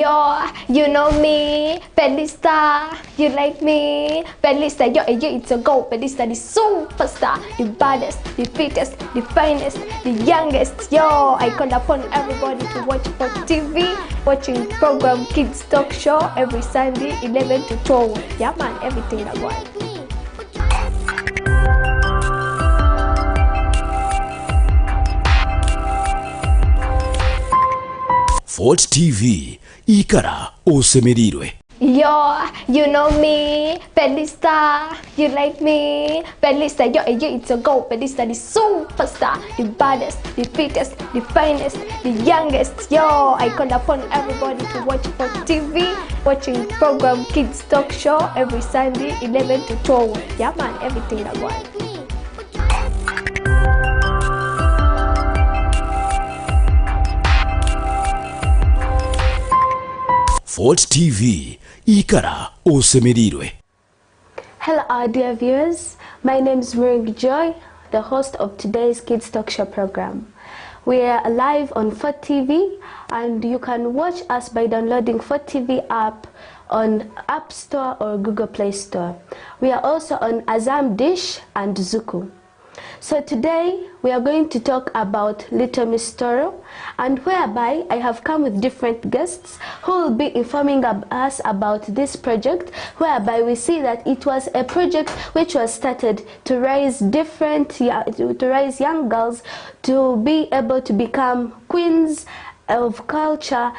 Yo, you know me, Pelista, you like me, Pelista, yo, it's a go, Pelista, the superstar, the baddest, the fittest, the finest, the youngest. Yo, I call upon everybody to watch for TV, watching program Kids Talk Show every Sunday, 11 to 12. Yeah, man, everything I want. Fort TV, ikara osemerirwe. Yo, you know me, Pelista, you like me, Pelista, yo, it's a go, Pelista, the superstar, the baddest, the fittest, the finest, the youngest. Yo, I call upon everybody to watch for TV, watching program Kids Talk Show every Sunday, 11 to 12. Yeah, man, everything I want. Fort TV, ikara osemerirwe. Hello, our dear viewers. My name is Ring Joy, the host of today's Kids Talk Show program. We are live on Fort TV, and you can watch us by downloading Fort TV app on App Store or Google Play Store. We are also on Azam Dish and Zuku. So today we are going to talk about Little Miss Tooro, and whereby I have come with different guests who will be informing us about this project, whereby we see that it was a project which was started to raise young girls to be able to become queens of culture,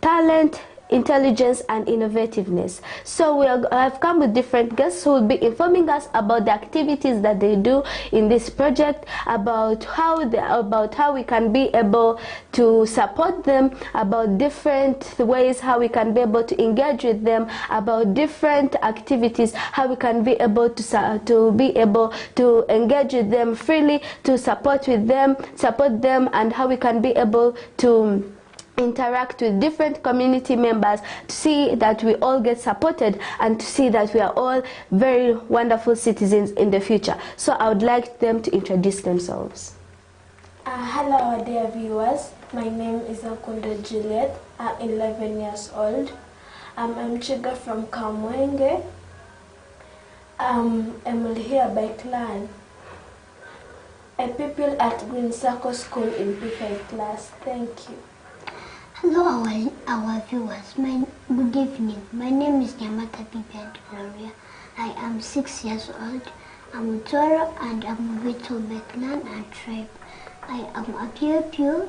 talent, intelligence and innovativeness. So I've come with different guests who will be informing us about the activities that they do in this project, about how we can be able to support them, about different ways how we can be able to engage with them, about different activities, how we can be able to engage with them freely, to support them, and how we can be able to interact with different community members to see that we all get supported and to see that we are all very wonderful citizens in the future. So I would like them to introduce themselves. Hello dear viewers, my name is Akunda Juliet. I'm 11 years old. I'm Chiga from Kamwenge. I'm here by clan. I pupil at Green Circle School in P5 class. Thank you. Hello our viewers, good evening. My name is Nyamata Bibi Gloria. I am 6 years old. I'm a Tooro and I'm with Clan and tribe. I am a pupil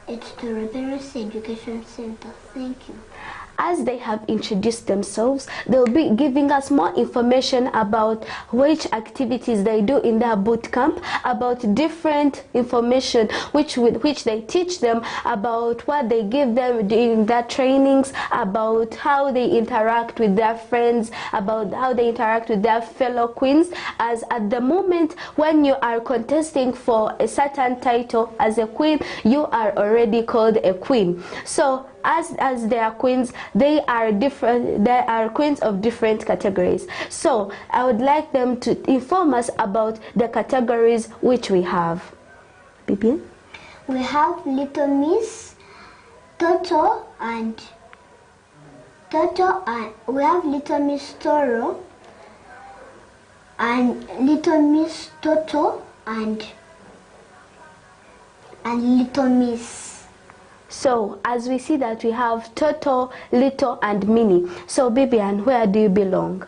at the Reverence Education Center. Thank you. As they have introduced themselves, they'll be giving us more information about which activities they do in their boot camp, about different information which they teach them, about what they give them during their trainings, about how they interact with their friends, about how they interact with their fellow queens. As at the moment, when you are contesting for a certain title as a queen, you are already called a queen. So as they are queens, they are different. They are queens of different categories. So I would like them to inform us about the categories which we have. Bibi? We have Little Miss Toto and we have Little Miss Tooro and Little Miss Toto and Little Miss. So, as we see that we have Toto, Little and Mini. So, Bibian, where do you belong?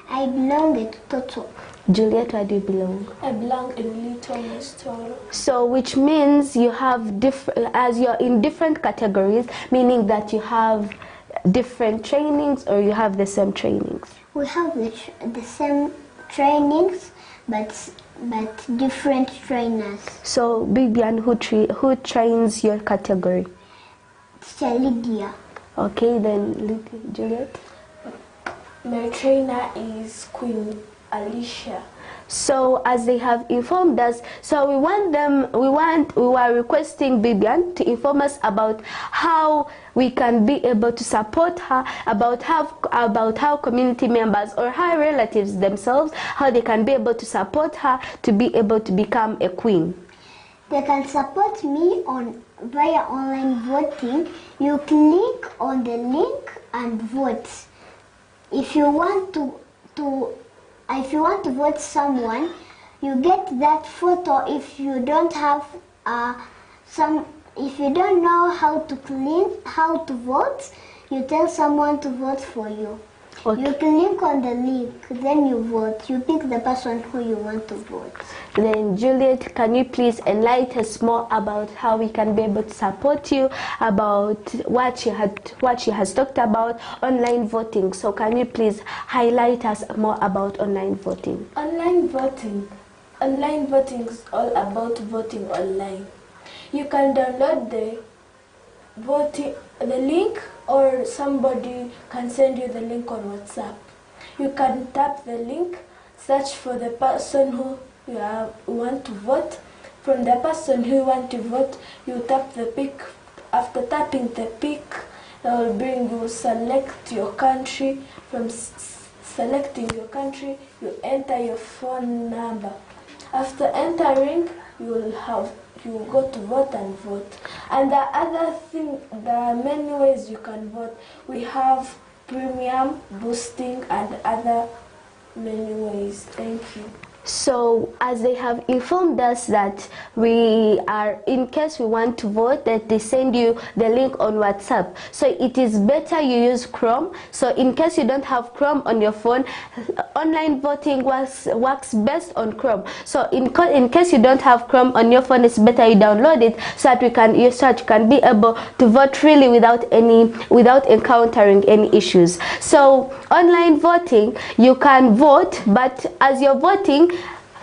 I belong at Toto. Juliet, where do you belong? I belong in Little Miss Tooro. So, which means you have as you're in different categories, meaning that you have different trainings or you have the same trainings? We have the same trainings, but different trainers. So, Bibian, who trains your category? Lydia. Okay, then Juliet. My trainer is Queen Alicia. So as they have informed us, so we were requesting Bibian to inform us about how we can be able to support her, about how community members or her relatives themselves, how they can be able to support her to be able to become a queen. They can support me on via online voting, you click on the link and vote. If you want to vote someone, you get that photo. If you don't have if you don't know how to vote, you tell someone to vote for you. Okay. You click on the link, then you vote. You pick the person who you want to vote. Then Juliet, can you please enlighten us more about how we can be able to support you, about what she has talked about online voting? So can you please highlight us more about online voting? Online voting is all about voting online. You can download the link, or somebody can send you the link on WhatsApp. You can tap the link, search for the person who you want to vote. From the person who you want to vote, you tap the pick. After tapping the pick, it will bring you select your country. From selecting your country, you enter your phone number. After entering, you go to vote and vote. And the other thing, there are many ways you can vote. We have premium, boosting, and other many ways. Thank you. So as they have informed us that we are, in case we want to vote, that they send you the link on WhatsApp. So it is better you use Chrome. So in case you don't have Chrome on your phone, online voting works best on Chrome. So in case you don't have Chrome on your phone, it's better you download it so that you can be able to vote freely without encountering any issues. So online voting, you can vote, but as you're voting,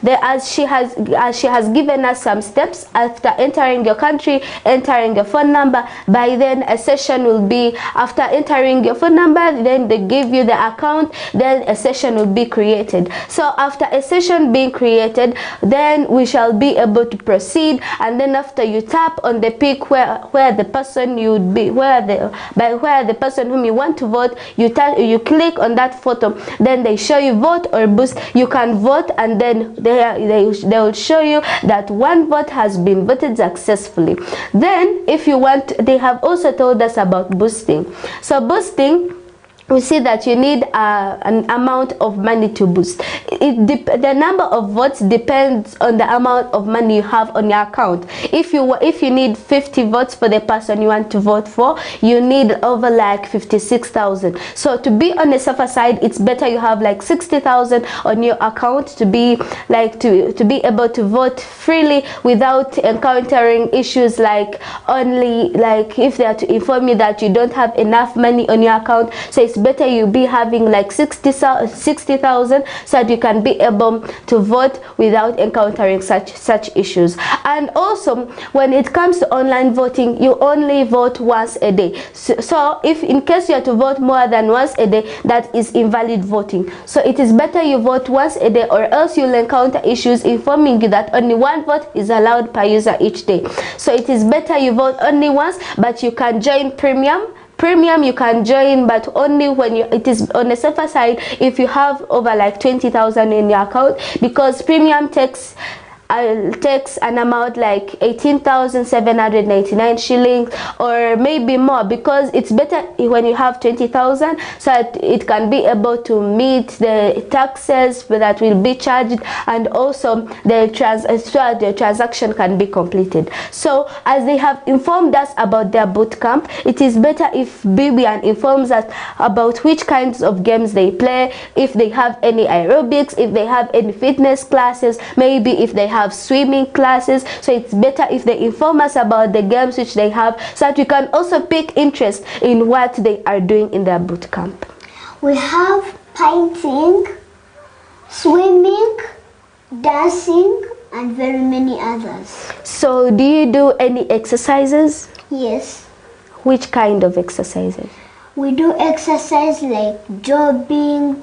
as she has given us some steps. After entering your country, entering your phone number, by then a session will be, after entering your phone number, then they give you the account, then a session will be created. So after a session being created, then we shall be able to proceed. And then after you tap on the pick where the person you would be, where the person whom you want to vote, you click on that photo, then they show you vote or boost. You can vote, and then they will show you that one vote has been voted successfully. Then if you want, they have also told us about boosting. So boosting, we see that you need an amount of money to boost. The number of votes depends on the amount of money you have on your account. If you need 50 votes for the person you want to vote for, you need over like 56,000. So to be on the safer side, it's better you have like 60,000 on your account to be able to vote freely without encountering issues like if they are to inform you that you don't have enough money on your account. So it's better you be having like 60,000 so that you can be able to vote without encountering such issues. And also, when it comes to online voting, you only vote once a day. So if in case you have to vote more than once a day, that is invalid voting. So it is better you vote once a day, or else you'll encounter issues informing you that only one vote is allowed per user each day. So it is better you vote only once, but you can join premium. You can join, but only when it is on the safer side if you have over like 20,000 in your account, because premium takes an amount like 18,799 shillings or maybe more, because it's better when you have 20,000 so that it can be able to meet the taxes that will be charged, and also the transaction can be completed. So as they have informed us about their boot camp, it is better if BBN informs us about which kinds of games they play, if they have any aerobics, if they have any fitness classes, maybe if they have swimming classes. So it's better if they inform us about the games which they have, so that we can also pick interest in what they are doing in their boot camp. We have painting, swimming, dancing, and very many others. So do you do any exercises? Yes. Which kind of exercises? We do exercise like jogging,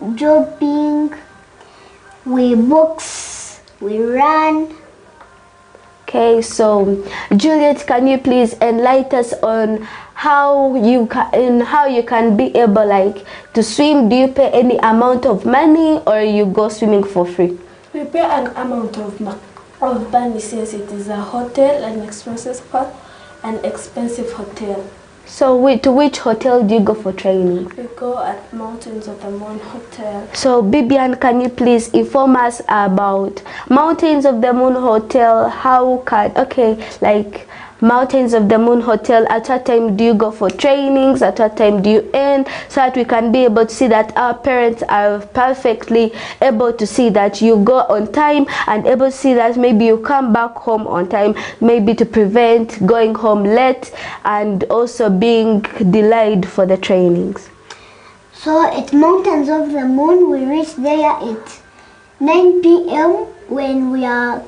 we box, we run. Okay, so Juliet, can you please enlighten us on how you can be able like to swim? Do you pay any amount of money, or you go swimming for free? We pay an amount of money since it is a hotel and expenses part. an expensive hotel. So to which hotel do you go for training? We go at Mountains of the Moon Hotel. So Bibian, can you please inform us about Mountains of the Moon Hotel? Like Mountains of the Moon Hotel, at what time do you go for trainings? At what time do you end? So that we can be able to see that our parents are perfectly able to see that you go on time and able to see that maybe you come back home on time, maybe to prevent going home late and also being delayed for the trainings. So at Mountains of the Moon, we reach there at 9 p.m. When we are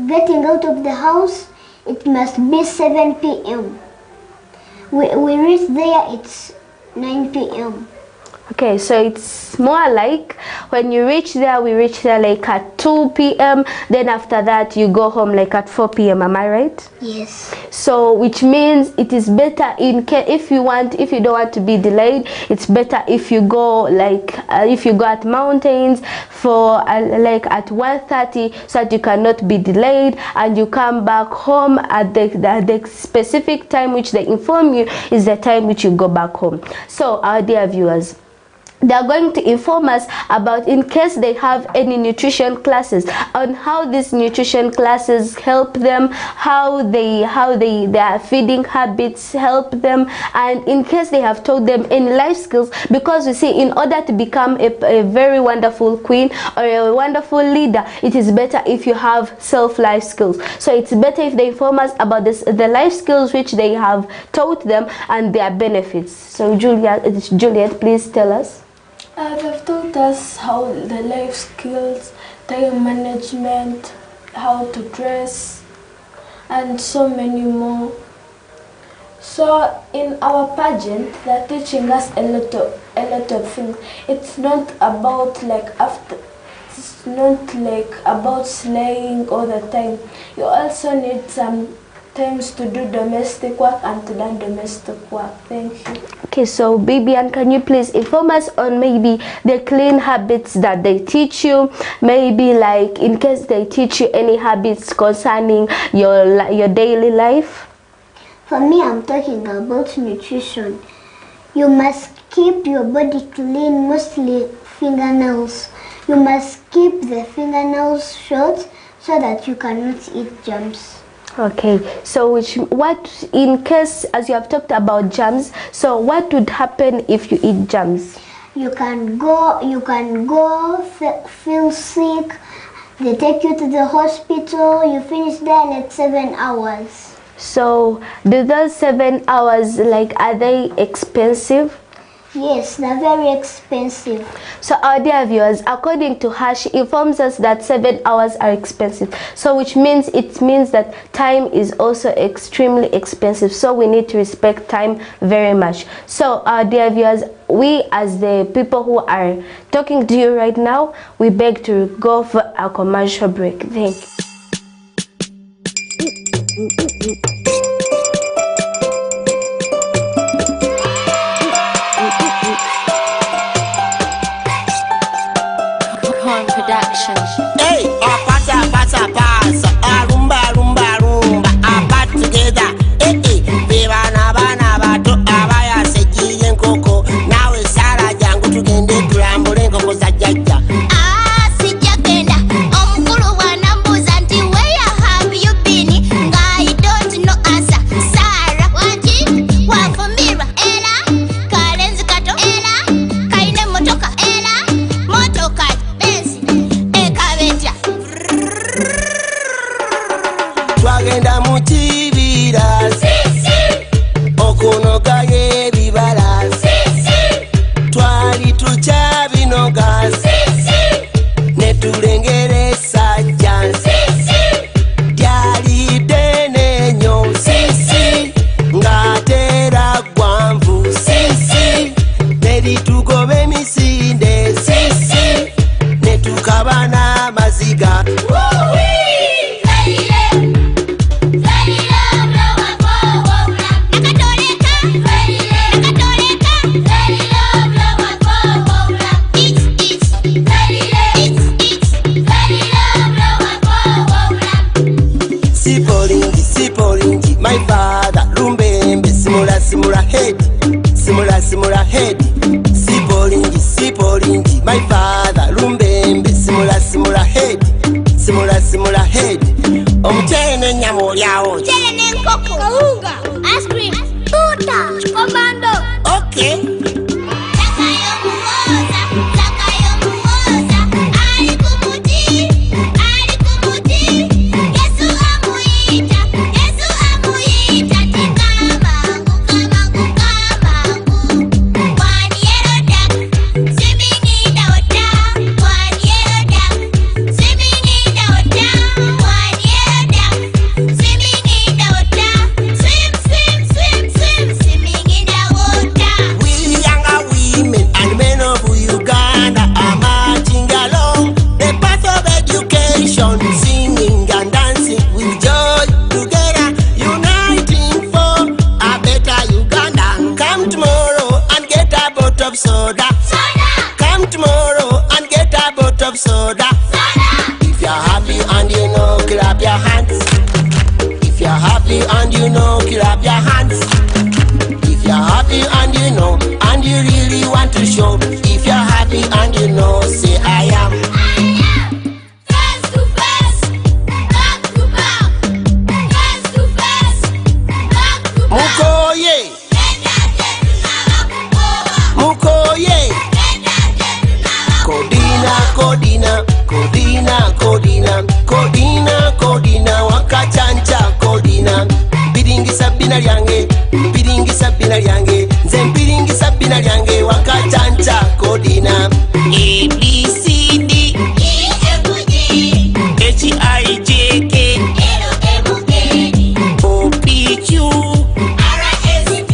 getting out of the house, it must be 7 p.m. We reach there at 9 p.m. Okay, so it's more like when you reach there, we reach there like at 2 p.m. Then after that, you go home like at 4 p.m. Am I right? Yes. So which means it is better if you don't want to be delayed, it's better if you go if you go at Mountains for like at 1:30, so that you cannot be delayed and you come back home at the specific time which they inform you is the time which you go back home. So our dear viewers, they are going to inform us about, in case they have any nutrition classes, on how these nutrition classes help them, how their feeding habits help them, and in case they have taught them any life skills, because you see, in order to become a very wonderful queen or a wonderful leader, it is better if you have life skills. So it's better if they inform us about the life skills which they have taught them and their benefits. So Juliet, please tell us. They've taught us how the life skills, time management, how to dress, and so many more. So in our pageant, they're teaching us a lot of things. It's not about it's not like about slaying all the time. You also need some times to do domestic work and to learn domestic work. Thank you. Okay, so Bibian, can you please inform us on maybe the clean habits that they teach you? Maybe like in case they teach you any habits concerning your daily life? For me, I'm talking about nutrition. You must keep your body clean, mostly fingernails. You must keep the fingernails short so that you cannot eat germs. Okay, so what in case, as you have talked about germs, so what would happen if you eat germs? You can go feel sick. They take you to the hospital. You finish there in 7 hours. So do those 7 hours, like, are they expensive? Yes, they're very expensive. So our dear viewers, according to her, she informs us that 7 hours are expensive. So it means that time is also extremely expensive. So we need to respect time very much. So our dear viewers, we as the people who are talking to you right now, we beg to go for a commercial break. Thank you. Hey, pasa, pasa, pasa, rumba, rumba, rumba, part together. Hey, bana, bana, bato, abaya, seki, nkoko. Now it's Sarah, jangu, tugende, kurambule, nkoko, sajaja. Sijakenda, omukulu wanambuza nti where have you been? I don't know as my father lumbembe simula simula head simula simula head omuchele n'ennyama olyawo Mchele n'enkoko. Kawunga. Ice cream. Tuta. Komando. okay Ali kumuti. Yesu amuita. Tikamangu, kamangu. One yellow duck swimming in the water. One yellow duck swimming in the water. One yellow duck swimming in the water. Swim, swimming in the water. we younger women and men of Uganda are marching along the path of education, singing and dancing with joy together, uniting for a better Uganda. Come tomorrow and get a bottle of soda. Come tomorrow and get a bottle of soda. If you're happy and you know, clap your hands. If you're happy and you know, clap your hands. If you're happy and you know, and you really want to show. If you're happy and you know, say I am. Face to face, back to back. Face to face, back to back. Mukoye, Mukoye. Kodina, wakachancha Kodina. Biringisa bina lyange, nze mbiringisa bina lyange, wakachancha Kodina. A B C D E F G H I J K L M N O P Q R S T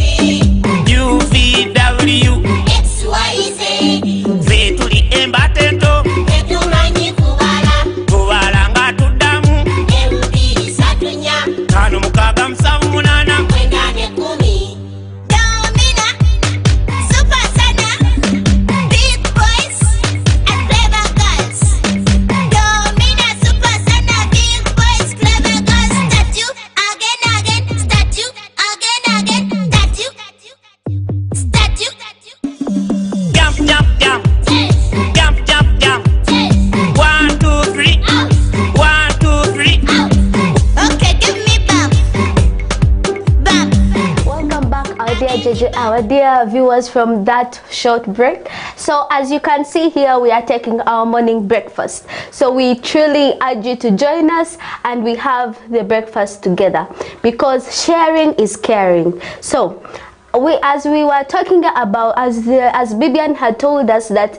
U V W X Y Z. Fe tuli embatendo etumanyi kubala nga tuddamu ebiri satu nnya tano mukaaga musanvu munaana mwenda ne kumi. Domina, Super Sana, Big Boys and Clever Girls. Domina, Super Sana, Big Boys, Clever Girls. Statue again, statue again, statue. Jump, jump, jump, Chase, jump, jump, jump. chase, 1 2 3 out, 1 2 3. out. Okay, give me bump, bump. Welcome back, our dear viewers, from that short break. So as you can see here, we are taking our morning breakfast. So we truly urge you to join us and we have the breakfast together, because sharing is caring. So as we were talking about, as Bibian had told us that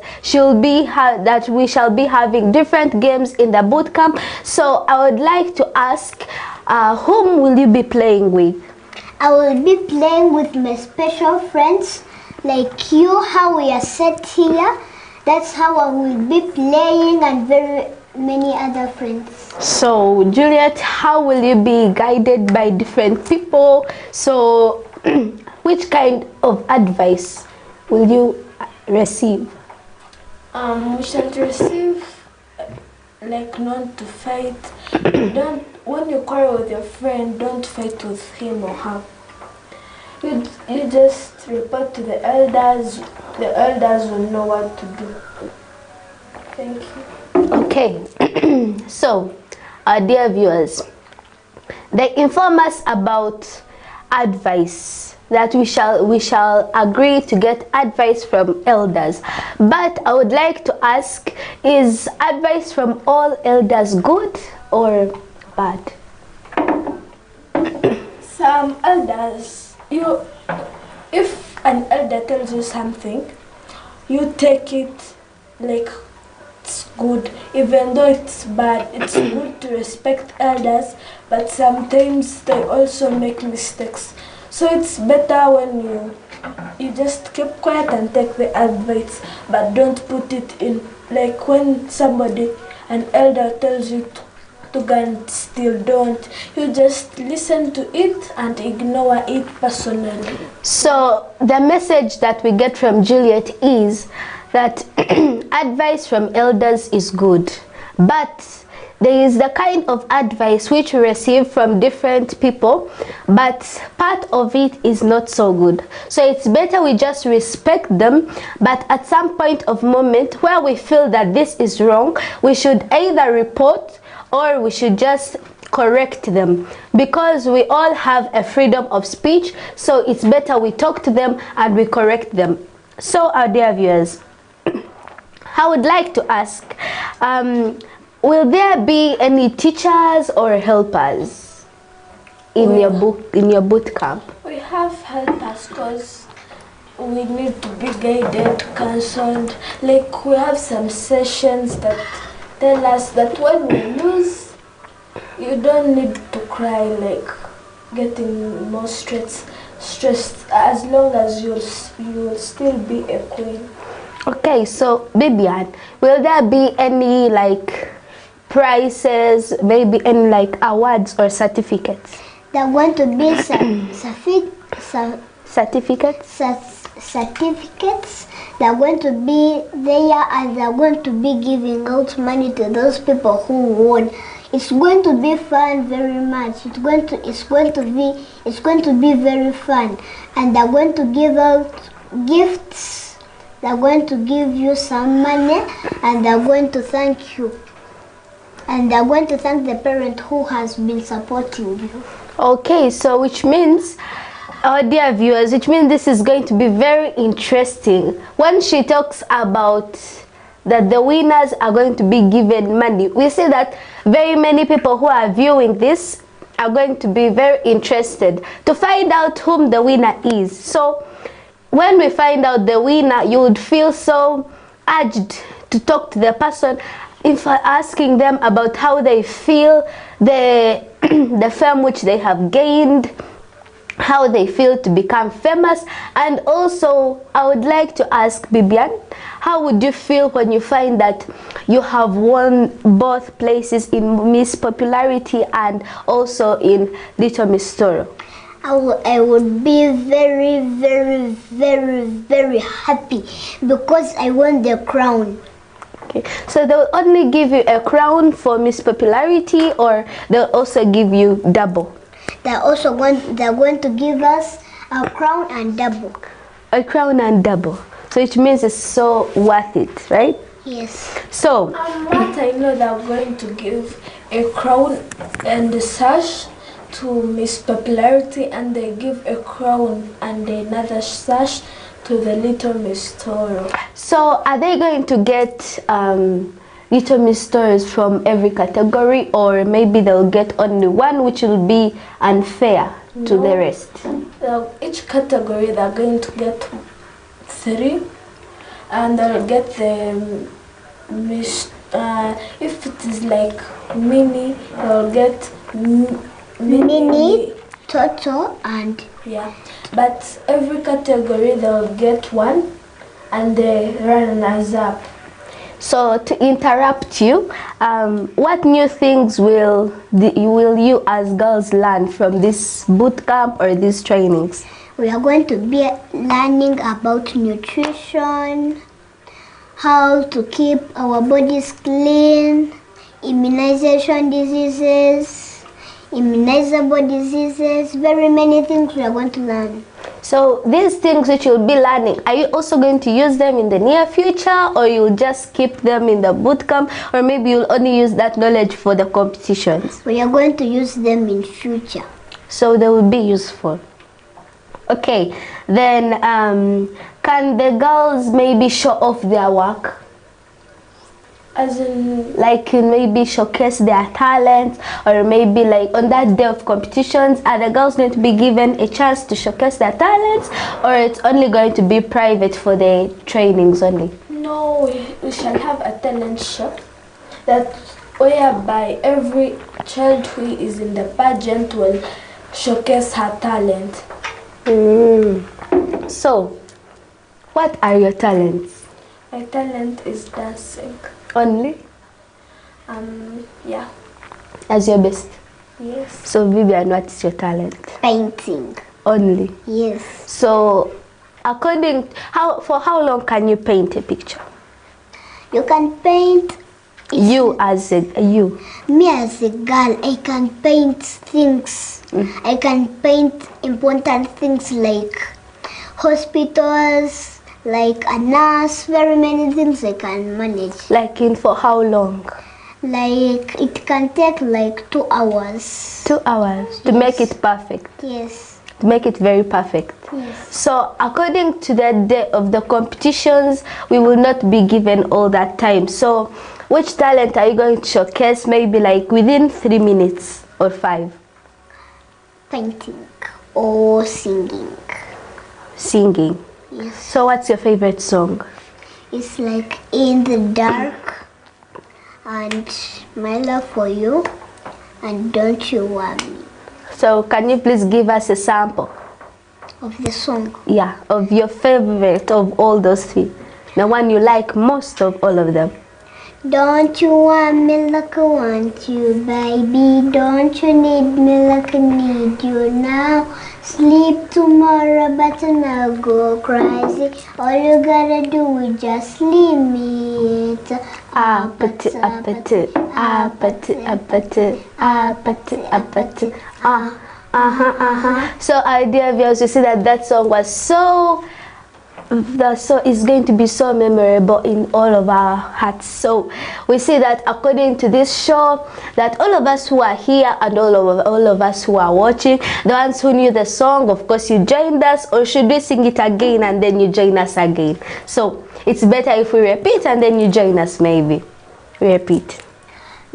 we shall be having different games in the boot camp. So I would like to ask, whom will you be playing with? I will be playing with my special friends like you, how we are set here. That's how I will be playing, and very many other friends. So Juliet, how will you be guided by different people? So which kind of advice will you receive? We shall receive like not to fight. When you quarrel with your friend, don't fight with him or her. You just report to the elders. The elders will know what to do. Thank you. Okay. So our dear viewers, they inform us about advice, that we shall agree to get advice from elders. But I would like to ask, is advice from all elders good or bad? Some elders, if an elder tells you something, you take it like it's good, even though it's bad. It's good to respect elders, but sometimes they also make mistakes. So it's better when you just keep quiet and take the advice, but don't put it in, like when an elder tells you to go and steal, don't. You just listen to it and ignore it personally. So the message that we get from Juliet is that advice from elders is good, but there is the kind of advice which we receive from different people, but part of it is not so good. So it's better we just respect them, but at some point of moment where we feel that this is wrong, we should either report or we should just correct them, because we all have a freedom of speech. So it's better we talk to them and we correct them. So our dear viewers, I would like to ask, will there be any teachers or helpers in your boot camp? We have helpers because we need to be guided, counseled. Like we have some sessions that tell us that when we lose, you don't need to cry, like getting more stressed as long as you will still be a queen. Okay, so Bibian, will there be any like prizes, maybe any like awards or certificates? There are going to be Certificates? certificates. They are going to be there, and they are going to be giving out money to those people who won. It's going to be fun very much. It's going to be very fun, and they're going to give out gifts. They're going to give you some money, and they're going to thank you. And they're going to thank the parent who has been supporting you. Okay, so which means, our dear viewers, which means this is going to be very interesting. When she talks about that the winners are going to be given money, we see that very many people who are viewing this are going to be very interested to find out whom the winner is. So when we find out the winner, you would feel so urged to talk to the person, in fact asking them about how they feel, the the fame which they have gained, how they feel to become famous. And also I would like to ask Bibian, how would you feel when you find that you have won both places in Miss Popularity and also in Little Miss Tooro? I would be very, very, very, very happy because I won the crown. Okay, so they'll only give you a crown for Miss Popularity, or they'll also give you double? They're going to give us a crown and double. A crown and double. So it means it's so worth it, right? Yes. So What I know, they're going to give a crown and a sash to Miss Popularity, and they give a crown and another sash to the Little Miss Tooro. So are they going to get Little Miss Tooros from every category, or maybe they'll get only one, which will be unfair to the rest? Each category they're going to get 3, and they'll get the Miss. If it is like mini, they'll get Mini, Toto, and yeah. But every category they'll get 1, and the runners up. So to interrupt you, what new things will you as girls learn from this boot camp or these trainings? we are going to be learning about nutrition, how to keep our bodies clean, immunization diseases, immunizable diseases, very many things we are going to learn. So these things which you'll be learning, are you also going to use them in the near future, or you'll just keep them in the boot camp, or maybe you'll only use that knowledge for the competitions? We are going to use them in future. So they will be useful. Okay, then can the girls maybe show off their work? As in, Like maybe showcase their talents, or maybe like on that day of competitions, are the girls going to be given a chance to showcase their talents, or it's only going to be private for the trainings only? no, we shall have a talent show that whereby every child who is in the pageant will showcase her talent. So, what are your talents? My talent is dancing. Only? Yeah. As your best? Yes. So Vivian, what is your talent? Painting. Only? Yes. So, for how long can you paint a picture? You can paint You as you. Me as a girl, I can paint things. I can paint important things like hospitals, like a nurse, very many things I can manage. Like in for how long? Like it can take like 2 hours. 2 hours to make it perfect. Yes. To make it very perfect. Yes. So according to the day of the competitions, we will not be given all that time. So which talent are you going to showcase, maybe like within 3 minutes or 5? Painting or singing. Singing. Yes. So what's your favorite song? It's like In the Dark and My Love for You and Don't You Want Me. So can you please give us a sample? Of the song. Yeah, of your favorite of all those 3. The one you like most of all of them. Don't you want me like I want you, baby? Don't you need me like I need you now? Sleep tomorrow, but now go crazy. All you gotta do is just leave me. Apathy, apathy, apathy, apathy, apathy, apathy. So our dear viewers, you see that song was so is going to be so memorable in all of our hearts. So we see that according to this show, that all of us who are here and all of us who are watching, the ones who knew the song, of course you joined us, or should we sing it again and then you join us again? So it's better if we repeat and then you join us. Maybe repeat.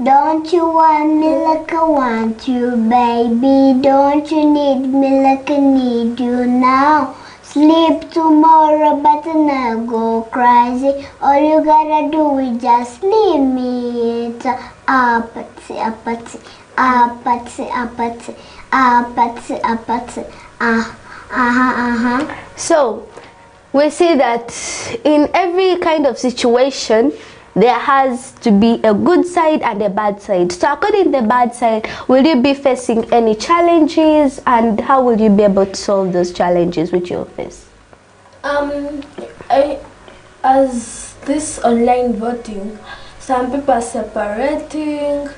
Don't you want me like I want you, baby? Don't you need me like I need you now? Sleep tomorrow, but now go crazy. All you gotta do is just leave me. It's apathy, apathy, apathy, apathy, apathy, apathy. So we see that in every kind of situation, there has to be a good side and a bad side. So according to the bad side, will you be facing any challenges, and how will you be able to solve those challenges which you'll face? As this online voting, some people are separating,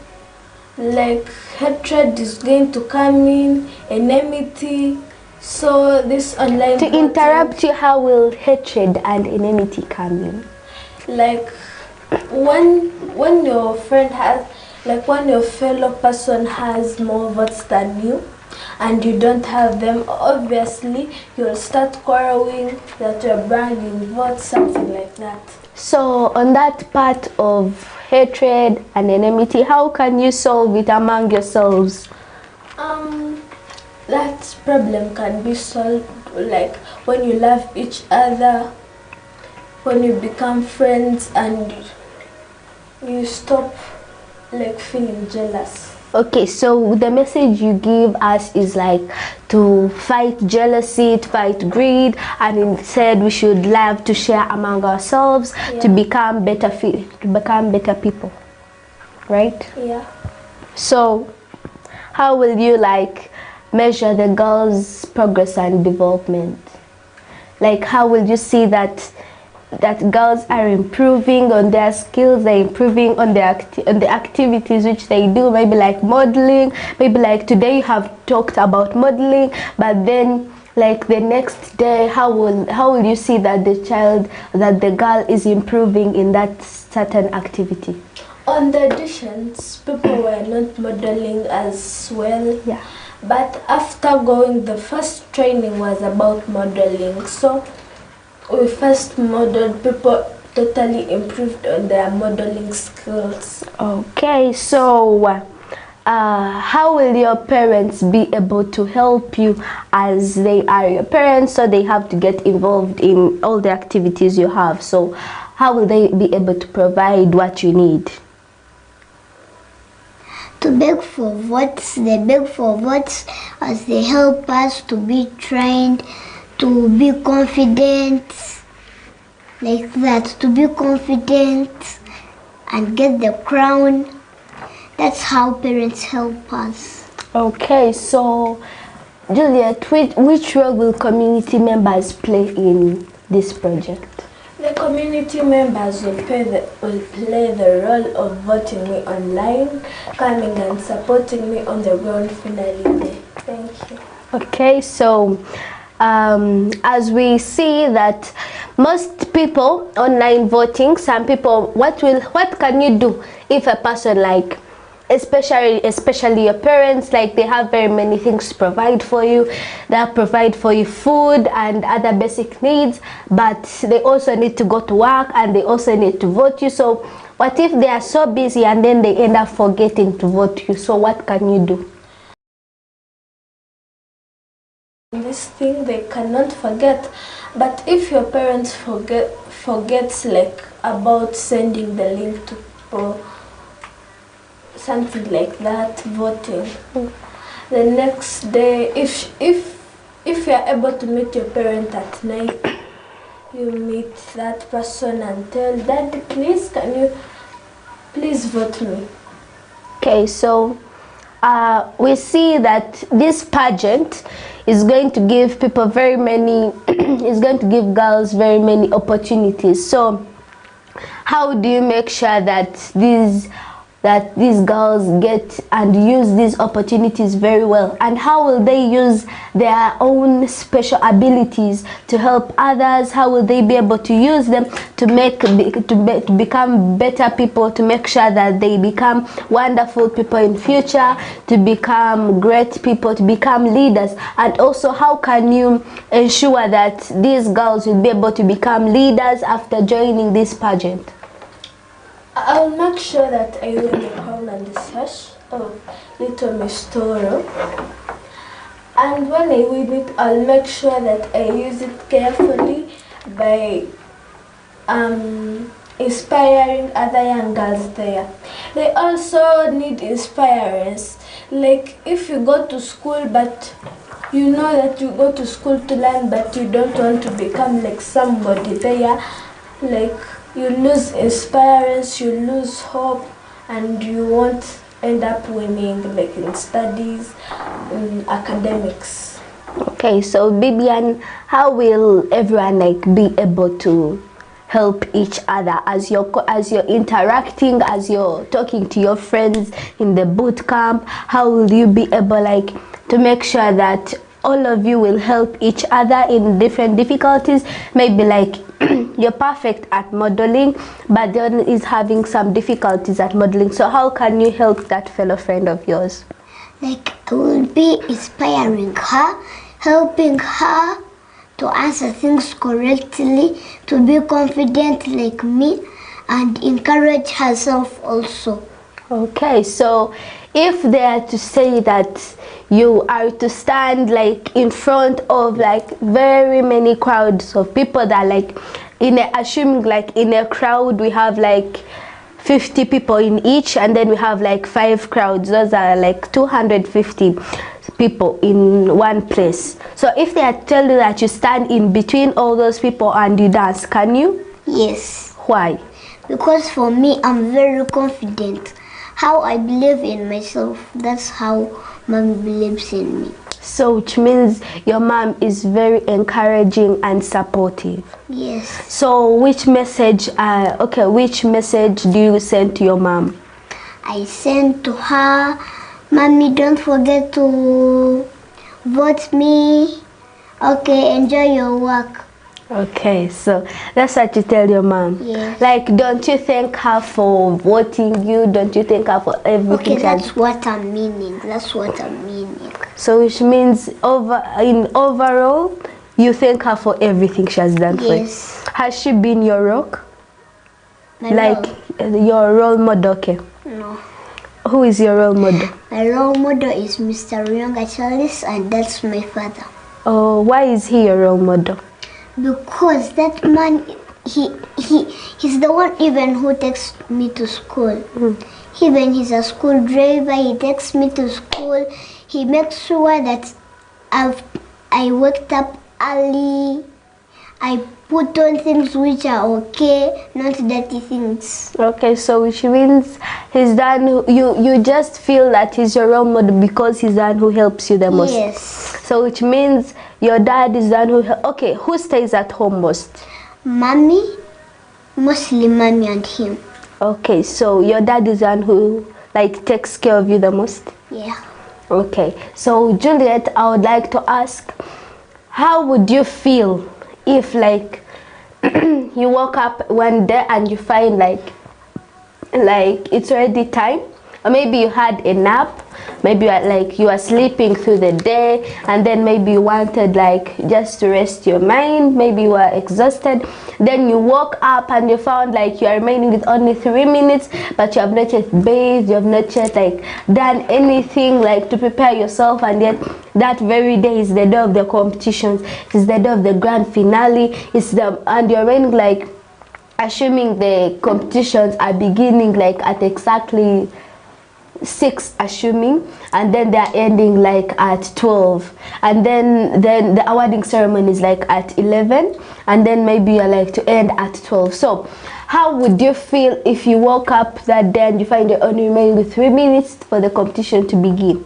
like hatred is going to come in, enmity. So this online To interrupt you, how will hatred and enmity come in? Like when your friend has, like when your fellow person has more votes than you and you don't have them, obviously you'll start quarreling that you're bringing votes, something like that. So on that part of hatred and enmity, how can you solve it among yourselves? That problem can be solved like when you love each other, when you become friends and you stop like feeling jealous. Okay, so the message you give us is like to fight jealousy, to fight greed, and instead we should love to share among ourselves, to become better people, right? Yeah. So how will you like measure the girls' progress and development? Like how will you see that girls are improving on their skills, they're improving on the activities which they do, maybe like modeling, maybe like today you have talked about modeling, but then like the next day, how will you see that the girl is improving in that certain activity? On the auditions, people were not modeling as well. Yeah. But after going, the first training was about modeling. So we first modeled, people totally improved on their modeling skills. Okay, so how will your parents be able to help you, as they are your parents, so they have to get involved in all the activities you have? So how will they be able to provide what you need? To beg for votes, they beg for votes as they help us to be trained, to be confident, like that, to be confident and get the crown. That's how parents help us. Okay, so Juliet, which role will community members play in this project? The community members will play the role of voting me online, coming and supporting me on the grand finale day. Thank you. Okay, so as we see that most people online voting, some people, what can you do if a person like, especially your parents, like they have very many things to provide for you, they provide for you food and other basic needs, but they also need to go to work and they also need to vote you. So what if they are so busy and then they end up forgetting to vote you? So what can you do? This thing they cannot forget, but if your parents forgets like about sending the link to or something like that, voting, the next day, if you are able to meet your parent at night, you meet that person and tell, Daddy, please, can you please vote me? Okay, so we see that this pageant is going to give people very many is going to give girls very many opportunities. So how do you make sure that these girls get and use these opportunities very well, and how will they use their own special abilities to help others? How will they be able to use them to become better people, to make sure that they become wonderful people in future, to become great people, to become leaders? And also, how can you ensure that these girls will be able to become leaders after joining this pageant? I'll make sure that I win the crown and the sash of Little Miss Tooro. And when I win it, I'll make sure that I use it carefully by inspiring other young girls there. They also need inspirers. Like if you go to school but you know that you go to school to learn but you don't want to become like somebody there, like you lose inspirance, you lose hope, and you won't end up winning like in studies, in academics. Okay, so Bibian, how will everyone like be able to help each other as you're interacting, as you're talking to your friends in the boot camp? How will you be able like to make sure that all of you will help each other in different difficulties? Maybe like you're perfect at modeling, but then is having some difficulties at modeling. So how can you help that fellow friend of yours? Like I will be inspiring her, helping her to answer things correctly, to be confident like me, and encourage herself also. Okay, so if they are to say that you are to stand like in front of like very many crowds of people that like assuming like in a crowd we have like 50 people in each, and then we have like 5 crowds, those are like 250 people in one place. So if they are telling you that you stand in between all those people and you dance, can you? Yes. Why? Because for me, I'm very confident. How I believe in myself, that's how Mommy believes in me. So which means your mom is very encouraging and supportive. Yes. So which message which message do you send to your mom? I send to her, Mommy, don't forget to vote me. Okay, enjoy your work. Okay, so that's what you tell your mom. Yes. Like, don't you thank her for voting you? Don't you thank her for everything? Okay, that's what I'm meaning. That's what I'm meaning. So which means overall, you thank her for everything she has done for you. Yes. Has she been your rock? My Your role model? Okay. No. Who is your role model? My role model is Mr. Ryonga Charles, and that's my father. Oh, why is he your role model? Because that man, he's the one even who takes me to school. Even he's a school driver, he takes me to school. He makes sure that I waked up early. I put on things which are okay, not dirty things. Okay, so which means he's done. You just feel that he's your role model because he's the one who helps you the most. Yes. So which means your dad is the one who. Okay, who stays at home most? Mommy Mostly mommy and him. Okay, so your dad is the one who like takes care of you the most? Yeah. Okay, so Juliet, I would like to ask, how would you feel if like you woke up one day and you find like it's already time, or maybe you had a nap, maybe you are sleeping through the day, and then maybe you wanted like just to rest your mind, maybe you were exhausted, then you woke up and you found like you are remaining with only 3 minutes, but you have not yet bathed, you have not yet like done anything like to prepare yourself, and yet that very day is the day of the competitions, it's the day of the grand finale, and you're remaining like, assuming the competitions are beginning like at exactly 6, assuming, and then they're ending like at 12, and then the awarding ceremony is like at 11, and then maybe you're like to end at 12. So how would you feel if you woke up that day and you find you're only remaining with 3 minutes for the competition to begin?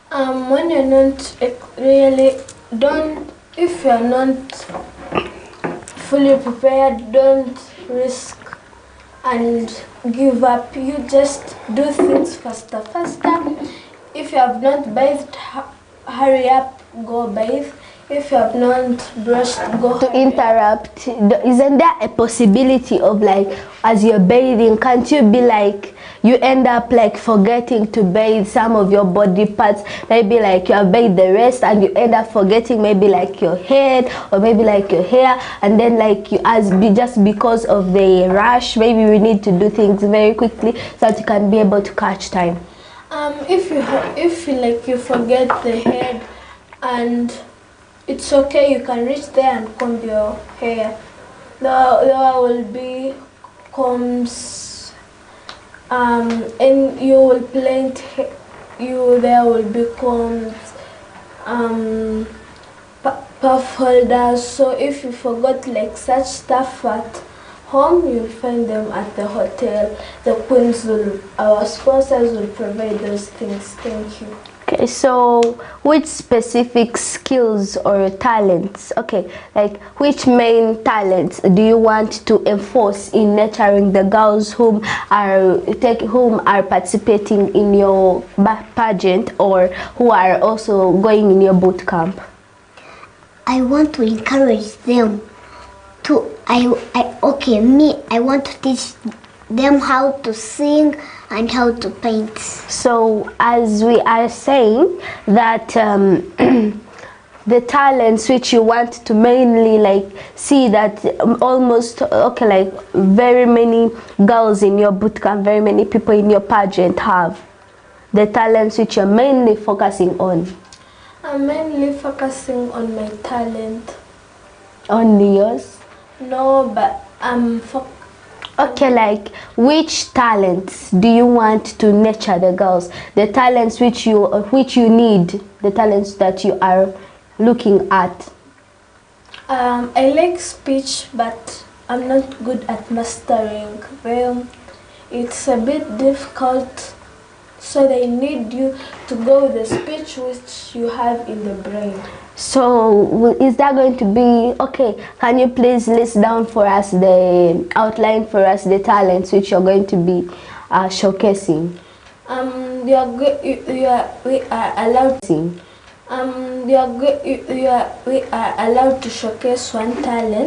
When you're not really if you're not fully prepared, don't risk and give up. You just do things faster. If you have not bathed, hurry up, go bathe. If you have not brushed, go to interrupt, isn't there a possibility of like, as you're bathing, can't you be like, you end up like forgetting to bathe some of your body parts, maybe like you have bathed the rest and you end up forgetting maybe like your head or maybe like your hair, and then like just because of the rush, maybe we need to do things very quickly so that you can be able to catch time? If you forget the head, and it's okay, you can reach there and comb your hair. There will be combs, and you will plant there will be combs, puff holders. So if you forgot like such stuff at home, you'll find them at the hotel. The queens our sponsors will provide those things. Thank you. Okay, so which specific skills or talents, okay, like which main talents do you want to enforce in nurturing the girls whom are participating in your pageant or who are also going in your boot camp? I want to encourage them to, I want to teach them how to sing and how to paint. So as we are saying that the talents which you want to mainly like see that almost like very many girls in your bootcamp, very many people in your pageant have the talents which you're mainly focusing on. I'm mainly focusing on my talent. Only yours? No, but I'm okay, like which talents do you want to nurture the girls? The talents which you need, the talents that you are looking at. I like speech, but I'm not good at mastering them. It's a bit difficult, so they need you to go with the speech which you have in the brain. So is that going to be okay? Can you please list down for us outline for us the talents which you're going to be showcasing? We are allowed to showcase one talent.